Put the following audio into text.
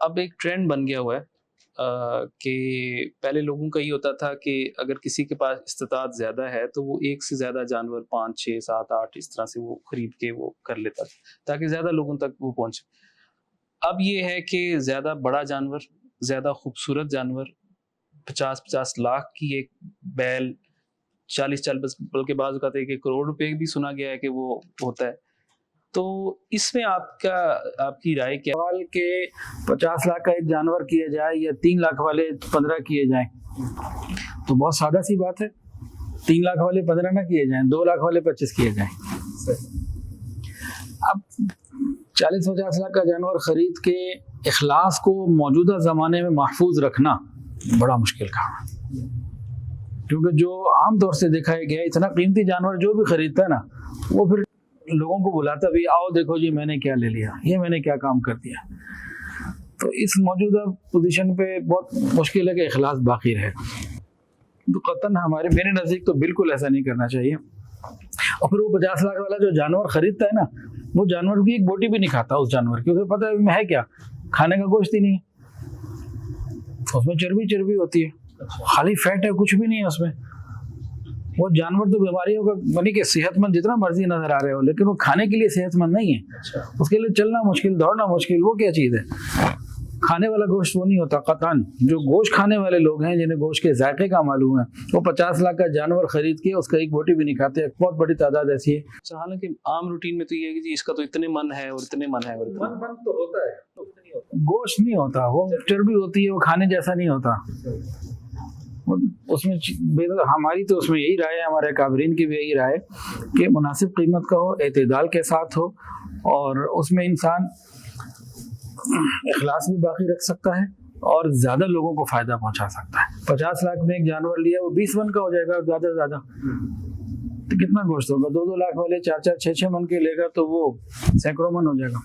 اب ایک ٹرینڈ بن گیا ہوا ہے کہ پہلے لوگوں کا یہ ہوتا تھا کہ اگر کسی کے پاس استطاعت زیادہ ہے تو وہ ایک سے زیادہ جانور 5 6 7 8 اس طرح سے وہ خرید کے وہ کر لیتا تھا تاکہ زیادہ لوگوں تک وہ پہنچے. اب یہ ہے کہ زیادہ بڑا جانور، زیادہ خوبصورت جانور، 50 لاکھ کی ایک بیل، 40 بلکہ بعض اوقات 1 کروڑ روپے بھی سنا گیا ہے کہ وہ ہوتا ہے. تو اس میں آپ کی رائے کیا؟ سوال کہ 50 لاکھ کا ایک جانور کیا جائے یا 3 لاکھ والے 15 کیے جائیں تو بہت سادہ سی بات ہے. 3 لاکھ والے 15 نہ کیے جائیں، 2 لاکھ والے 25 کیے جائیں. اب 40-50 لاکھ کا جانور خرید کے اخلاص کو موجودہ زمانے میں محفوظ رکھنا بڑا مشکل کام ہے، کیونکہ جو عام طور سے دیکھا گیا اتنا قیمتی جانور جو بھی خریدتا ہے نا وہ پھر لوگوں کو بلاتا بھی آؤ دیکھو جی میں نے کیا لے لیا، یہ میں نے کیا کام کر دیا. تو اس موجودہ پوزیشن پہ بہت مشکل ہے کہ اخلاص باقی رہے. تو قطعاً میرے نزدیک تو بالکل ایسا نہیں کرنا چاہیے. اور پھر وہ 50 لاکھ والا جو جانور خریدتا ہے نا وہ جانور بھی ایک بوٹی بھی نہیں کھاتا اس جانور کی، اسے پتہ ہے کیا کھانے کا گوشت ہی نہیں ہے، اس میں چربی ہوتی ہے، خالی فیٹ ہے، کچھ بھی نہیں ہے اس میں. وہ جانور تو بیماریوں کا بنی کہ صحت مند جتنا مرضی نظر آ رہے ہو لیکن وہ کھانے کے لیے صحت مند نہیں ہے. اس کے لیے چلنا مشکل، دوڑنا مشکل. وہ کیا چیز ہے؟ کھانے والا گوشت وہ نہیں ہوتا قطعاً. جو گوشت کھانے والے لوگ ہیں جنہیں گوشت کے ذائقے کا معلوم ہے وہ 50 لاکھ کا جانور خرید کے اس کا ایک بوٹی بھی نہیں کھاتے. ایک بہت بڑی تعداد ایسی ہے. حالانکہ عام روٹین میں تو یہ ہے کہ جی اس کا تو اتنے من ہے اور اتنے من ہے. من تو ہوتا ہے، گوشت نہیں ہوتا، وہ چربی ہوتی ہے، وہ کھانے جیسا نہیں ہوتا. اس میں ہماری تو اس میں یہی رائے ہے، ہمارے کابرین کی بھی یہی رائے کہ مناسب قیمت کا ہو، اعتدال کے ساتھ ہو، اور اس میں انسان اخلاص بھی باقی رکھ سکتا ہے اور زیادہ لوگوں کو فائدہ پہنچا سکتا ہے. 50 لاکھ میں ایک جانور لیا وہ 20 من کا ہو جائے گا زیادہ سے زیادہ، تو کتنا گوشت ہوگا؟ 2 لاکھ والے 4 6 من کے لے گا تو وہ سینکڑوں من ہو جائے گا.